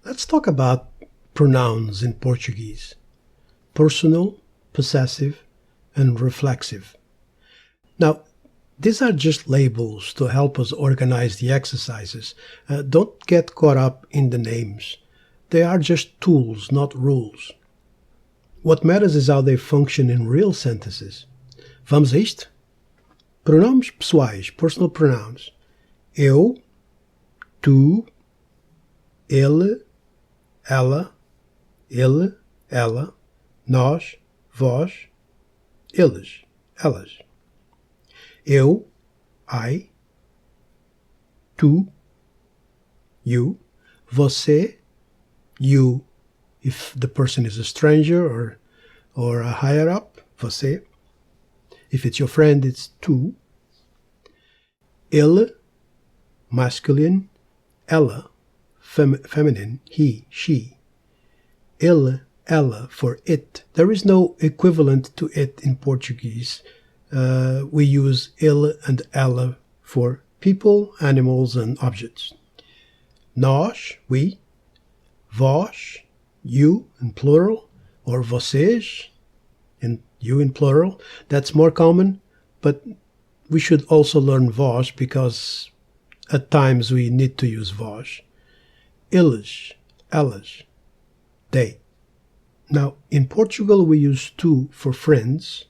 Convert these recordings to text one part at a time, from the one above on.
Let's talk about pronouns in Portuguese. Personal, possessive, and reflexive. Now, these are just labels to help us organize the exercises. Don't get caught up in the names. They are just tools, not rules. What matters is how they function in real sentences. Vamos a isto? Pronomes pessoais, personal pronouns. Eu, tu, ele, ela, nós, vós, eles, elas. Eu, I, tu, you, você, you, if the person is a stranger or a higher up, você. If it's your friend, it's tu. Ele, masculine, ela, feminine, he, she. Ele, ela for it. There is no equivalent to it in Portuguese. We use ele and ela for people, animals, and objects. Nós, we. Vós, you in plural, or vocês, and you in plural. That's more common, but we should also learn vós because at times we need to use vós. Eles, elas, they. Now, in Portugal we use tu for friends,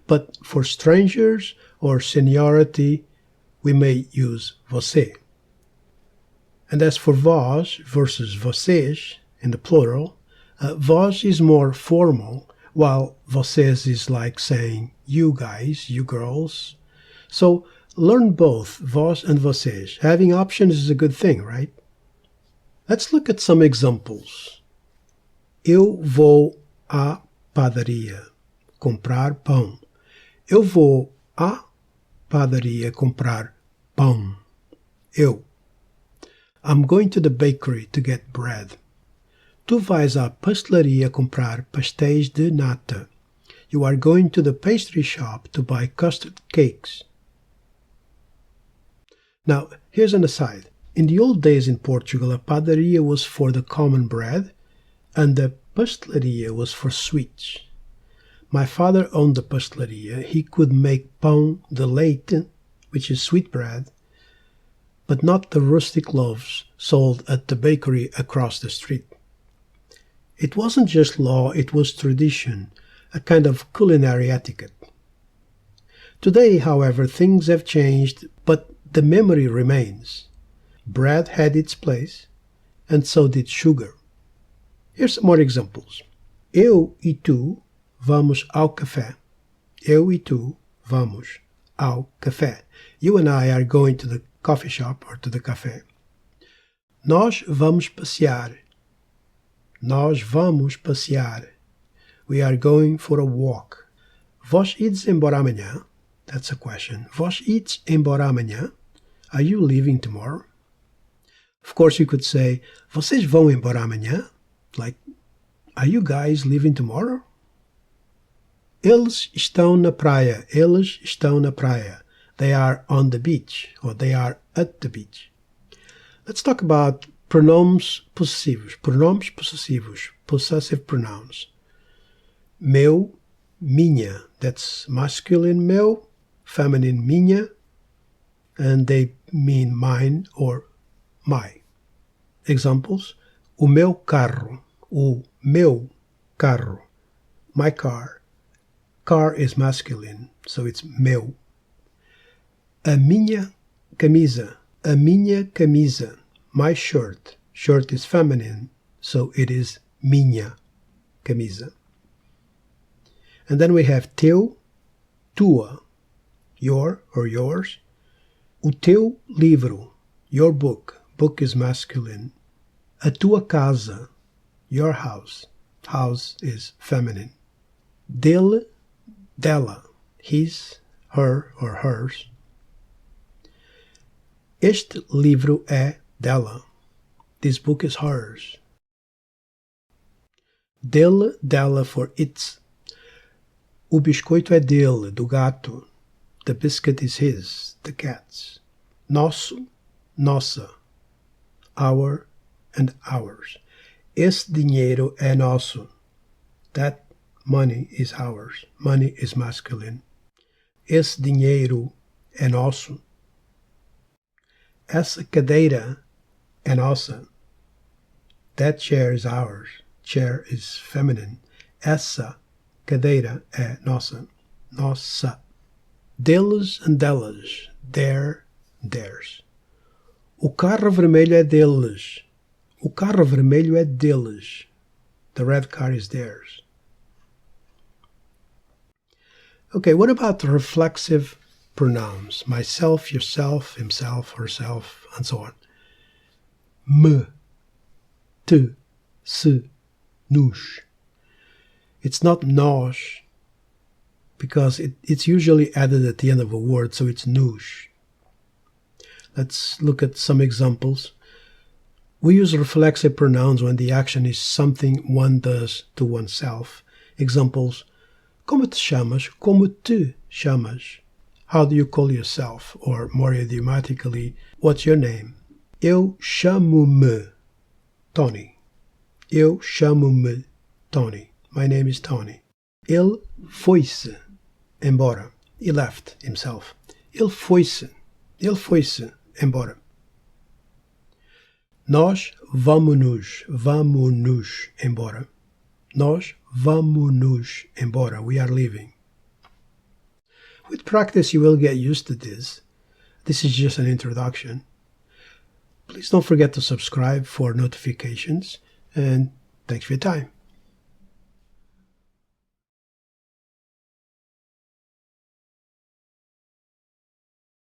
but for strangers or seniority we may use você. And as for vós versus vocês, in the plural, vós is more formal, while vocês is like saying you guys, you girls. So learn both vós and vocês. Having options is a good thing, right? Let's look at some examples. Eu vou à padaria comprar pão. Eu vou à padaria comprar pão. Eu. I'm going to the bakery to get bread. Tu vais à pastelaria comprar pastéis de nata. You are going to the pastry shop to buy custard cakes. Now, here's an aside. In the old days in Portugal, a padaria was for the common bread, and the pastelaria was for sweets. My father owned the pastelaria. He could make pão de leite, which is sweet bread, but not the rustic loaves sold at the bakery across the street. It wasn't just law, it was tradition, a kind of culinary etiquette. Today, however, things have changed, but the memory remains. Bread had its place, and so did sugar. Here's some more examples. Eu e tu vamos ao café. Eu e tu vamos ao café. You and I are going to the coffee shop or to the café. Nós vamos passear. Nós vamos passear. We are going for a walk. Vós ides embora amanhã? That's a question. Vós ides embora amanhã? Are you leaving tomorrow? Of course, you could say, vocês vão embora amanhã? Like, are you guys leaving tomorrow? Eles estão na praia. Eles estão na praia. They are on the beach, or they are at the beach. Let's talk about pronomes possessivos. Pronomes possessivos. Possessive pronouns. Meu, minha. That's masculine meu, feminine minha, and they mean mine or my. Examples. O meu carro. O meu carro. My car. Car is masculine, so it's meu. A minha camisa. A minha camisa. My shirt. Shirt is feminine, so it is minha camisa. And then we have teu, tua, your or yours. O teu livro. Your book. Book is masculine. A tua casa. Your house. House is feminine. Dele, dela. His, her or hers. Este livro é dela. This book is hers. Dele, dela for its. O biscoito é dele, do gato. The biscuit is his, the cat's. Nosso, nossa. Our, and ours. Esse dinheiro é nosso. That money is ours. Money is masculine. Esse dinheiro é nosso. Essa cadeira é nossa. That chair is ours. Chair is feminine. Essa cadeira é nossa. Nossa. Deles and delas. Their, theirs. O carro vermelho é deles. O carro vermelho é deles. The red car is theirs. Okay, what about the reflexive pronouns? Myself, yourself, himself, herself, and so on. Me, te, se, nos. It's not nós, because it's usually added at the end of a word, so it's nos. Let's look at some examples. We use reflexive pronouns when the action is something one does to oneself. Examples: como te chamas? Como te chamas? How do you call yourself? Or more idiomatically, what's your name? Eu chamo-me Tony. Eu chamo-me Tony. My name is Tony. Ele foi-se embora. He left himself. Ele foi-se. Ele foi-se embora. Nós vamo-nos embora. Nós vamo-nos embora. We are leaving. With practice, you will get used to this. This is just an introduction. Please don't forget to subscribe for notifications, and thanks for your time.